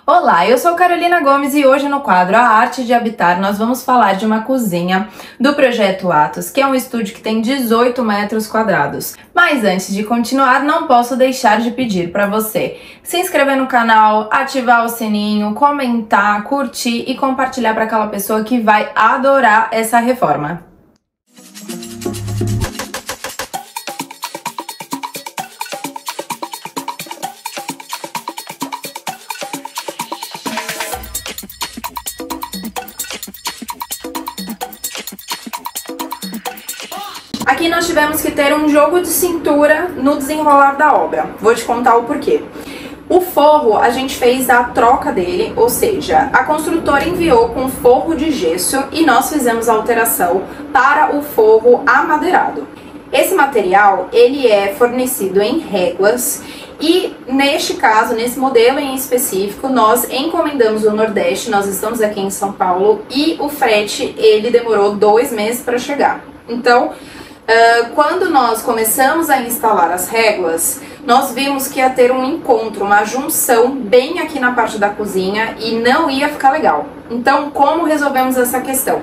Olá, eu sou Carolina Gomes e hoje no quadro A Arte de Habitar nós vamos falar de uma cozinha do Projeto Atos, que é um estúdio que tem 18 metros quadrados. Mas antes de continuar, não posso deixar de pedir para você se inscrever no canal, ativar o sininho, comentar, curtir e compartilhar para aquela pessoa que vai adorar essa reforma. Aqui nós tivemos que ter um jogo de cintura no desenrolar da obra. Vou te contar o porquê. O forro, a gente fez a troca dele, ou seja, a construtora enviou com forro de gesso e nós fizemos a alteração para o forro amadeirado. Esse material, ele é fornecido em réguas e neste caso, nesse modelo em específico, nós encomendamos o Nordeste, nós estamos aqui em São Paulo e o frete, ele demorou 2 meses para chegar. Então, quando nós começamos a instalar as réguas, nós vimos que ia ter um encontro, uma junção bem aqui na parte da cozinha e não ia ficar legal. Então, como resolvemos essa questão?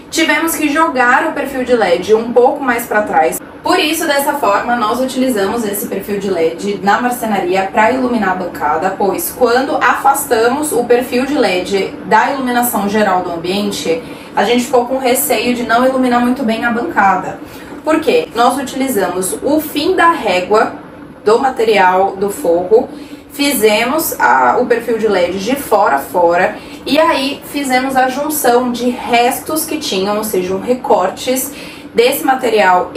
Tivemos que jogar o perfil de LED um pouco mais para trás. Por isso, dessa forma, nós utilizamos esse perfil de LED na marcenaria para iluminar a bancada, pois quando afastamos o perfil de LED da iluminação geral do ambiente, a gente ficou com receio de não iluminar muito bem a bancada. Por quê? Nós utilizamos o fim da régua do material do forro, fizemos o perfil de LED de fora a fora e aí fizemos a junção de restos que tinham, ou seja, recortes desse material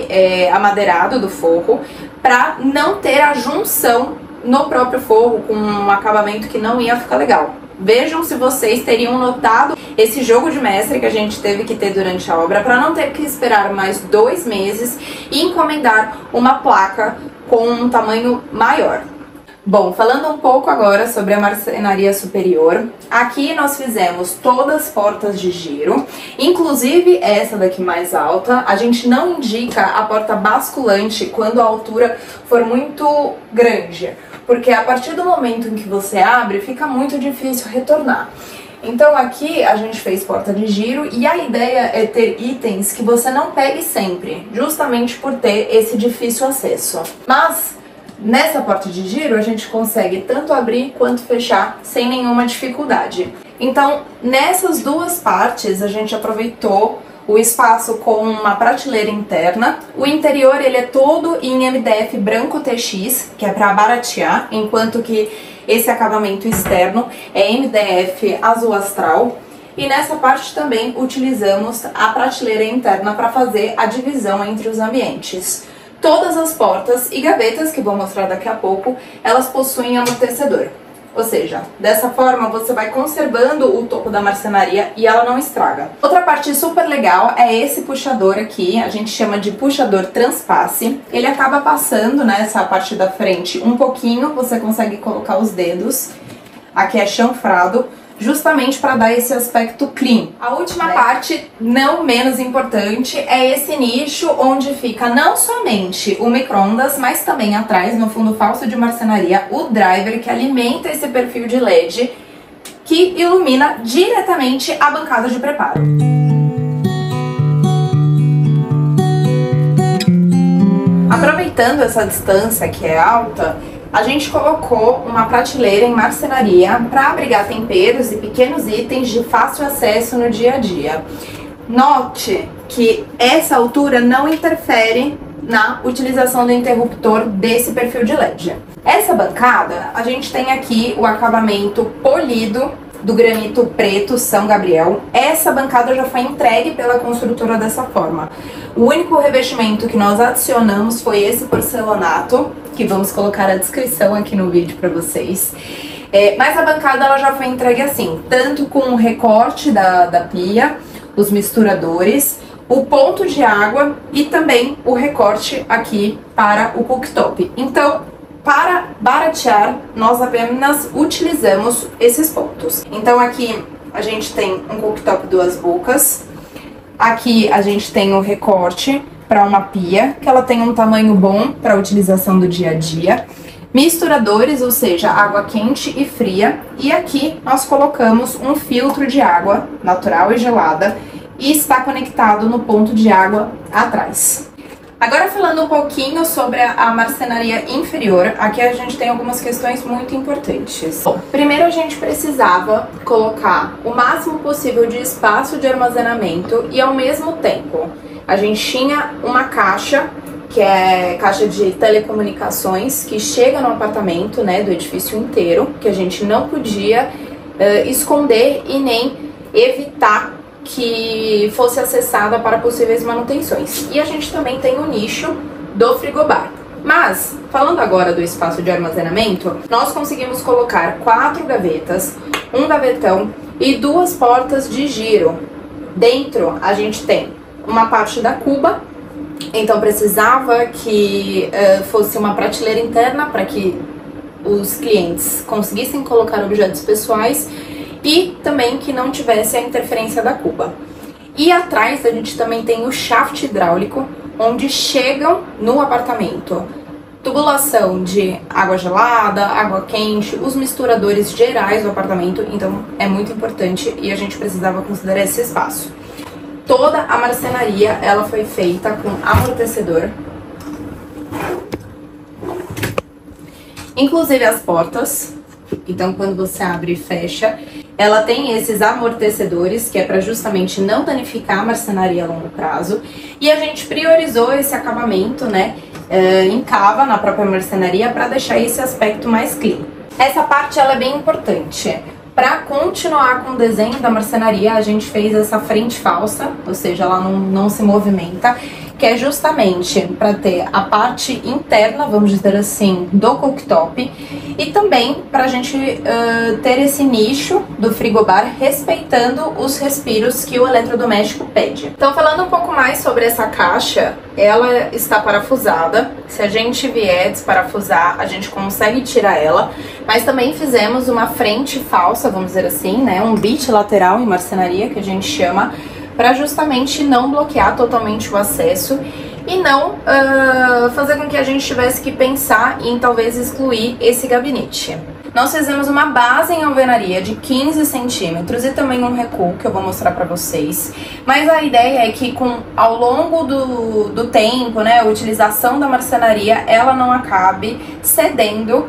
amadeirado do forro, para não ter a junção no próprio forro com um acabamento que não ia ficar legal. Vejam se vocês teriam notado esse jogo de mestre que a gente teve que ter durante a obra para não ter que esperar mais 2 meses e encomendar uma placa com um tamanho maior. Bom, falando um pouco agora sobre a marcenaria superior, aqui nós fizemos todas as portas de giro, inclusive essa daqui mais alta. A gente não indica a porta basculante quando a altura for muito grande, porque a partir do momento em que você abre, fica muito difícil retornar. Então aqui a gente fez porta de giro e a ideia é ter itens que você não pegue sempre, justamente por ter esse difícil acesso. Mas nessa porta de giro a gente consegue tanto abrir quanto fechar sem nenhuma dificuldade. Então nessas duas partes a gente aproveitou o espaço com uma prateleira interna. O interior ele é todo em MDF branco TX, que é para baratear, enquanto que esse acabamento externo é MDF azul astral. E nessa parte também utilizamos a prateleira interna para fazer a divisão entre os ambientes. Todas as portas e gavetas, que vou mostrar daqui a pouco, elas possuem amortecedor. Ou seja, dessa forma você vai conservando o topo da marcenaria e ela não estraga. Outra parte super legal é esse puxador aqui, a gente chama de puxador transpasse. Ele acaba passando nessa parte da frente um pouquinho, você consegue colocar os dedos. Aqui é chanfrado, justamente para dar esse aspecto clean. A última parte, não menos importante, é esse nicho onde fica não somente o micro-ondas, mas também atrás, no fundo falso de marcenaria, o driver que alimenta esse perfil de LED que ilumina diretamente a bancada de preparo. Aproveitando essa distância que é alta, a gente colocou uma prateleira em marcenaria para abrigar temperos e pequenos itens de fácil acesso no dia a dia. Note que essa altura não interfere na utilização do interruptor desse perfil de LED. Essa bancada, a gente tem aqui o acabamento polido do granito preto São Gabriel. Essa bancada já foi entregue pela construtora dessa forma. O único revestimento que nós adicionamos foi esse porcelanato, que vamos colocar a descrição aqui no vídeo para vocês. Mas a bancada ela já foi entregue assim, tanto com o recorte da pia, os misturadores, o ponto de água e também o recorte aqui para o cooktop. Então, para baratear, nós apenas utilizamos esses pontos. Então aqui a gente tem um cooktop 2 bocas, aqui a gente tem o recorte para uma pia, que ela tem um tamanho bom para utilização do dia a dia. misturadores, ou seja, água quente e fria, e aqui nós colocamos um filtro de água natural e gelada e está conectado no ponto de água atrás. Agora falando um pouquinho sobre a marcenaria inferior, aqui a gente tem algumas questões muito importantes. Bom, primeiro a gente precisava colocar o máximo possível de espaço de armazenamento e ao mesmo tempo a gente tinha uma caixa, que é caixa de telecomunicações, que chega no apartamento, né, do edifício inteiro, que a gente não podia esconder e nem evitar que fosse acessada para possíveis manutenções. E a gente também tem o nicho do frigobar. Mas, falando agora do espaço de armazenamento, nós conseguimos colocar 4 gavetas, um gavetão e 2 portas de giro. Dentro a gente tem uma parte da cuba, então precisava que fosse uma prateleira interna para que os clientes conseguissem colocar objetos pessoais e também que não tivesse a interferência da cuba. E atrás a gente também tem o shaft hidráulico, onde chegam no apartamento tubulação de água gelada, água quente, os misturadores gerais do apartamento, então é muito importante e a gente precisava considerar esse espaço. Toda a marcenaria ela foi feita com amortecedor, inclusive as portas. Então, quando você abre e fecha, ela tem esses amortecedores, que é para justamente não danificar a marcenaria a longo prazo. E a gente priorizou esse acabamento, né, em cava, na própria marcenaria, para deixar esse aspecto mais clean. Essa parte ela é bem importante. Para continuar com o desenho da marcenaria, a gente fez essa frente falsa, ou seja, ela não se movimenta, que é justamente para ter a parte interna, vamos dizer assim, do cooktop e também para a gente ter esse nicho do frigobar respeitando os respiros que o eletrodoméstico pede. Então, falando um pouco mais sobre essa caixa, ela está parafusada. Se a gente vier desparafusar, a gente consegue tirar ela, mas também fizemos uma frente falsa, vamos dizer assim, né, um bit lateral em marcenaria, que a gente chama, para justamente não bloquear totalmente o acesso e não fazer com que a gente tivesse que pensar em talvez excluir esse gabinete. Nós fizemos uma base em alvenaria de 15 centímetros e também um recuo que eu vou mostrar para vocês. Mas a ideia é que ao longo do tempo, né, a utilização da marcenaria, ela não acabe cedendo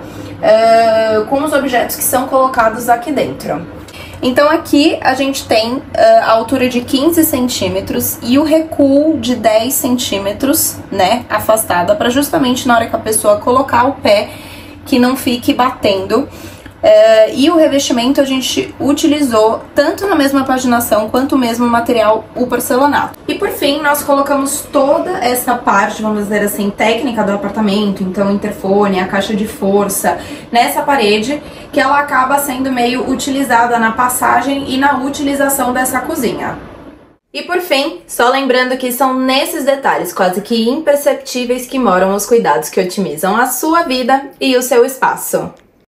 com os objetos que são colocados aqui dentro. Então aqui a gente tem a altura de 15 centímetros e o recuo de 10 centímetros, né, afastada, para justamente na hora que a pessoa colocar o pé, que não fique batendo. E o revestimento a gente utilizou tanto na mesma paginação quanto o mesmo material, o porcelanato. E por fim, nós colocamos toda essa parte, vamos dizer assim, técnica do apartamento, então interfone, a caixa de força, nessa parede, que ela acaba sendo meio utilizada na passagem e na utilização dessa cozinha. E por fim, só lembrando que são nesses detalhes quase que imperceptíveis que moram os cuidados que otimizam a sua vida e o seu espaço.